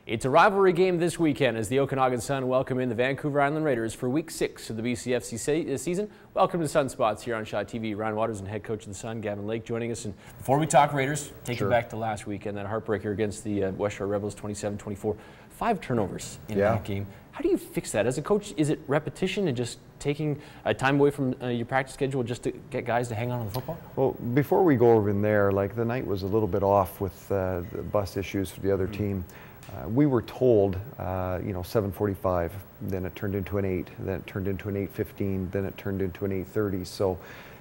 It's a rivalry game this weekend as the Okanagan Sun welcome in the Vancouver Island Raiders for Week 6 of the BCFC season. Welcome to Sunspots here on Shaw TV. Ryan Waters and head coach of the Sun, Gavin Lake, joining us. And before we talk Raiders, take you back to last weekend, that heartbreaker against the West Shore Rebels, 27-24. 5 turnovers in that game. How do you fix that? As a coach, is it repetition and just taking time away from your practice schedule just to get guys to hang on to the football? Well, before we go over in there, like the night was a little bit off with the bus issues for the other team. We were told, 7:45, then it turned into an 8, then it turned into an 8:15, then it turned into an 8:30. So,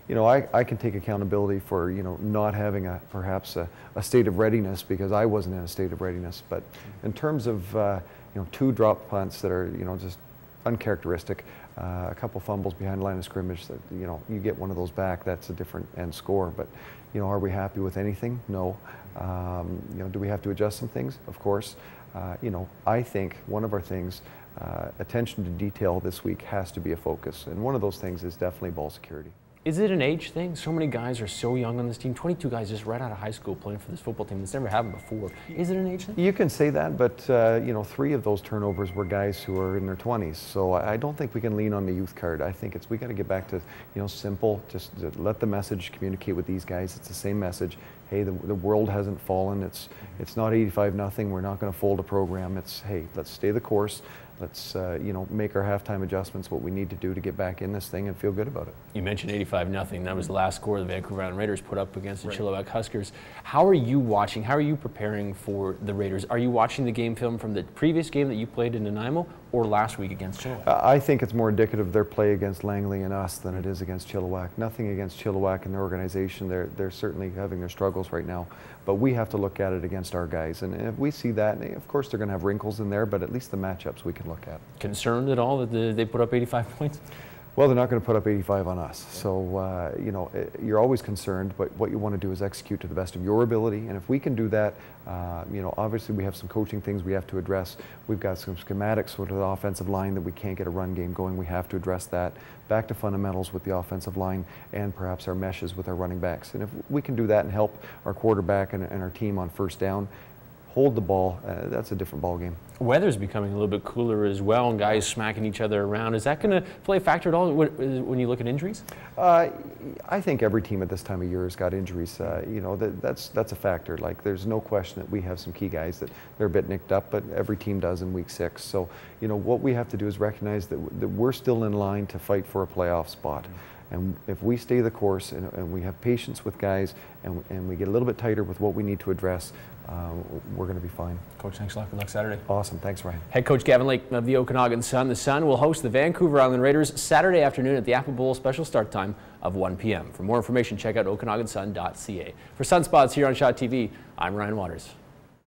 I can take accountability for, not having perhaps a state of readiness because I wasn't in a state of readiness. But in terms of, 2 drop punts that are, just uncharacteristic, a couple fumbles behind the line of scrimmage that, you get one of those back, that's a different end score. But, are we happy with anything? No. Do we have to adjust some things? Of course. I think one of our things, attention to detail this week has to be a focus. And one of those things is definitely ball security. Is it an age thing? So many guys are so young on this team. 22 guys just right out of high school playing for this football team. That's never happened before. Is it an age thing? You can say that, but 3 of those turnovers were guys who are in their 20s. So I don't think we can lean on the youth card. I think we got to get back to simple. Just let the message communicate with these guys. It's the same message. Hey, the world hasn't fallen. It's not 85-0. We're not going to fold a program. It's, hey, let's stay the course. Let's make our halftime adjustments, what we need to do to get back in this thing and feel good about it. You mentioned 85-0. That was the last score the Vancouver Island Raiders put up against the Chilliwack Huskers. How are you watching? How are you preparing for the Raiders? Are you watching the game film from the previous game that you played in Nanaimo or last week against Chilliwack? I think it's more indicative of their play against Langley and us than it is against Chilliwack. Nothing against Chilliwack and their organization. They're certainly having their struggles right now. But we have to look at it against our guys. And if we see that, of course they're going to have wrinkles in there, but at least the matchups we can look at. Concerned at all that they put up 85 points? Well, they're not going to put up 85 on us. So, you're always concerned, but what you want to do is execute to the best of your ability. And if we can do that, obviously we have some coaching things we have to address. We've got some schematics with the offensive line that we can't get a run game going. We have to address that. Back to fundamentals with the offensive line and perhaps our meshes with our running backs. And if we can do that and help our quarterback and our team on first down, hold the ball, that's a different ball game. Weather's becoming a little bit cooler as well, and guys smacking each other around. Is that going to play a factor at all when you look at injuries? I think every team at this time of year has got injuries. That's a factor. Like, there's no question that we have some key guys that they're a bit nicked up, but every team does in Week 6. So, what we have to do is recognize that we're still in line to fight for a playoff spot. And if we stay the course and we have patience with guys and we get a little bit tighter with what we need to address, we're going to be fine. Coach, thanks a lot. Good luck Saturday. Awesome. Thanks, Ryan. Head coach Gavin Lake of the Okanagan Sun. The Sun will host the Vancouver Island Raiders Saturday afternoon at the Apple Bowl special start time of 1 p.m. For more information, check out okanagansun.ca. For Sunspots here on Shaw TV, I'm Ryan Waters.